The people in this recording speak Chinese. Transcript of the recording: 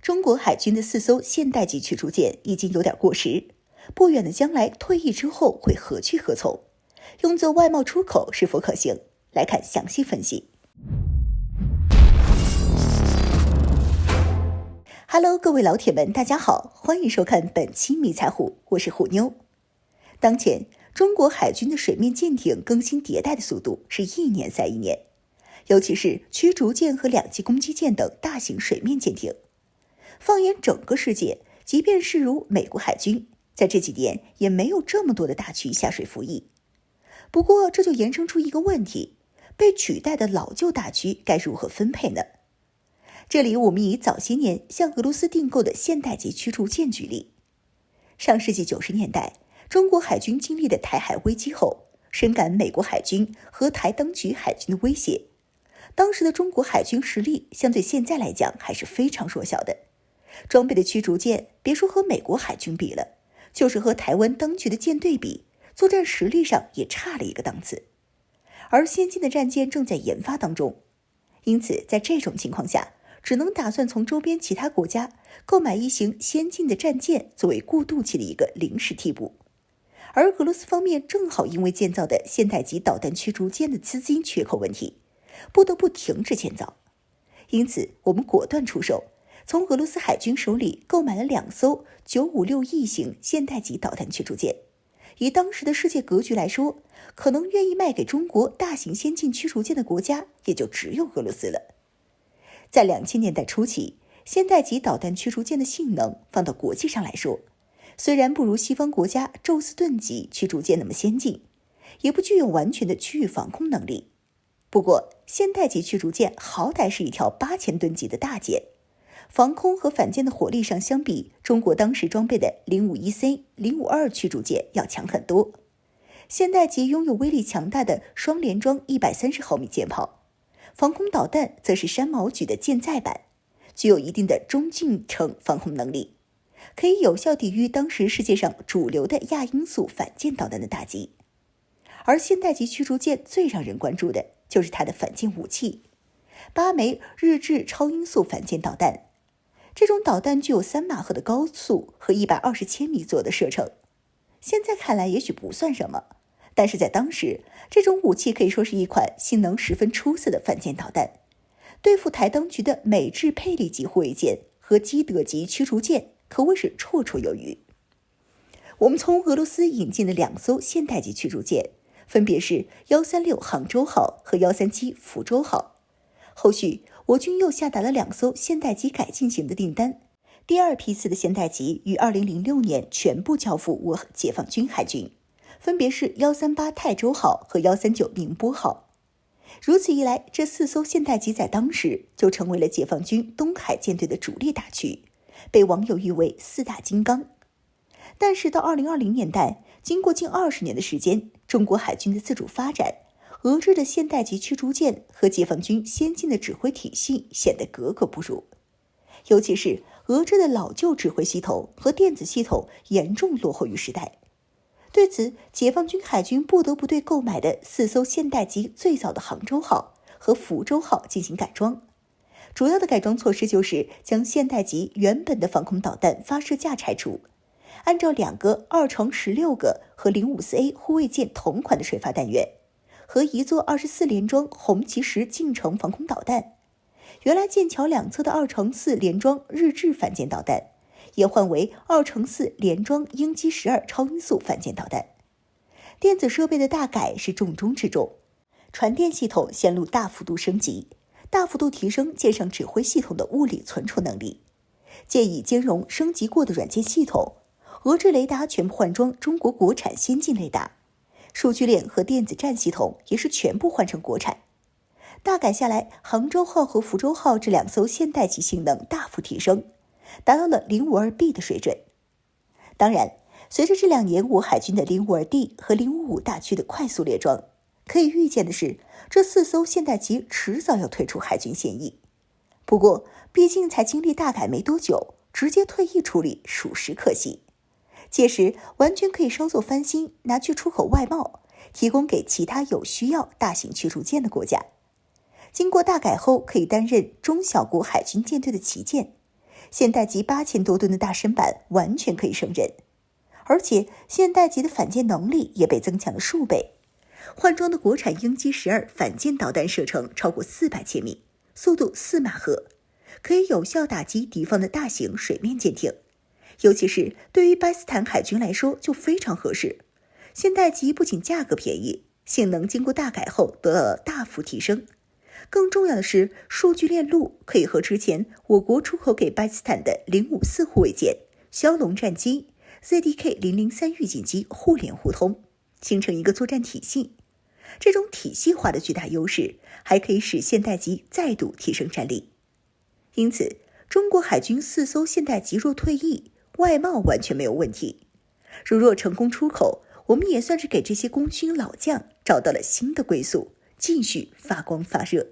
中国海军的4艘现代级驱逐舰已经有点过时，不远的将来退役之后会何去何从？用作外贸出口是否可行？来看详细分析。Hello， 各位老铁们，大家好，欢迎收看本期迷彩虎，我是虎妞。当前，中国海军的水面舰艇更新迭代的速度是一年赛一年，尤其是驱逐舰和2级攻击舰等大型水面舰艇。放眼整个世界，即便是如美国海军，在这几年也没有这么多的大驱下水服役。不过，这就延伸出一个问题：被取代的老旧大驱该如何分配呢？这里我们以早些年向俄罗斯订购的现代级驱逐舰举例。上世纪90年代，中国海军经历的台海危机后，深感美国海军和台当局海军的威胁。当时的中国海军实力相对现在来讲还是非常弱小的，装备的驱逐舰别说和美国海军比了，就是和台湾当局的舰队比，作战实力上也差了一个档次。而先进的战舰正在研发当中，因此在这种情况下，只能打算从周边其他国家购买一型先进的战舰作为过渡期的一个临时替补。而俄罗斯方面正好因为建造的现代级导弹驱逐舰的资金缺口问题，不得不停止建造。因此我们果断出手，从俄罗斯海军手里购买了2艘956E型现代级导弹驱逐舰。以当时的世界格局来说，可能愿意卖给中国大型先进驱逐舰的国家也就只有俄罗斯了。在2000年代初期，现代级导弹驱逐舰的性能放到国际上来说，虽然不如西方国家宙斯盾级驱逐舰那么先进，也不具有完全的区域防空能力。不过，现代级驱逐舰好歹是一条8000吨级的大舰，防空和反舰的火力上相比，中国当时装备的 051C、052驱逐舰要强很多。现代级拥有威力强大的双联装130毫米舰炮，防空导弹则是山毛榉的舰载版，具有一定的中近程防空能力，可以有效抵御当时世界上主流的亚音速反舰导弹的打击。而现代级驱逐舰最让人关注的就是它的反舰武器，8枚日制超音速反舰导弹。这种导弹具有3马赫的高速和120千米左右的射程，现在看来也许不算什么，但是在当时，这种武器可以说是一款性能十分出色的反舰导弹，对付台当局的美制佩里级护卫舰和基德级驱逐舰可谓是绰绰有余。我们从俄罗斯引进的2艘现代级驱逐舰，分别是136杭州号和137福州号。后续我军又下达了2艘现代级改进型的订单，第2批次的现代级于2006年全部交付我解放军海军，分别是138泰州号和139宁波号。如此一来，这4艘现代级在当时就成为了解放军东海舰队的主力大驱，被网友誉为4大金刚。但是到2020年代，经过近20年的时间，中国海军的自主发展，俄制的现代级驱逐舰和解放军先进的指挥体系显得格格不入，尤其是俄制的老旧指挥系统和电子系统严重落后于时代。对此，解放军海军不得不对购买的4艘现代级最早的杭州号和福州号进行改装。主要的改装措施就是将现代级原本的防空导弹发射架拆除，按照2个2×16个和054A 护卫舰同款的水发弹源，和一座24联装红旗10近程防空导弹。原来舰桥两侧的2×4联装日制反舰导弹，也换为2×4联装鹰击12超音速反舰导弹。电子设备的大改是重中之重，传电系统线路大幅度升级，大幅度提升舰上指挥系统的物理存储能力，借以兼容升级过的软件系统。俄制雷达全部换装中国国产先进雷达，数据链和电子战系统也是全部换成国产。大改下来，杭州号和福州号这2艘现代级性能大幅提升，达到了 052B 的水准。当然，随着这2年我海军的 052D 和055大驱的快速列装，可以预见的是，这4艘现代级迟早要退出海军现役。不过，毕竟才经历大改没多久，直接退役处理属实可惜。届时完全可以稍作翻新，拿去出口外贸，提供给其他有需要大型驱逐舰的国家。经过大改后，可以担任中小国海军舰队的旗舰，现代级8000多吨的大身板完全可以胜任，而且现代级的反舰能力也被增强了数倍。换装的国产鹰击12反舰导弹射程超过400千米，速度4马赫，可以有效打击敌方的大型水面舰艇，尤其是对于巴基斯坦海军来说就非常合适。现代级不仅价格便宜，性能经过大改后得到了大幅提升。更重要的是，数据链路可以和之前我国出口给巴基斯坦的054护卫舰、枭龙战机、ZDK003预警机互联互通，形成一个作战体系。这种体系化的巨大优势，还可以使现代级再度提升战力。因此，中国海军4艘现代级若退役，外贸完全没有问题。若成功出口，我们也算是给这些功勋老将找到了新的归宿，继续发光发热。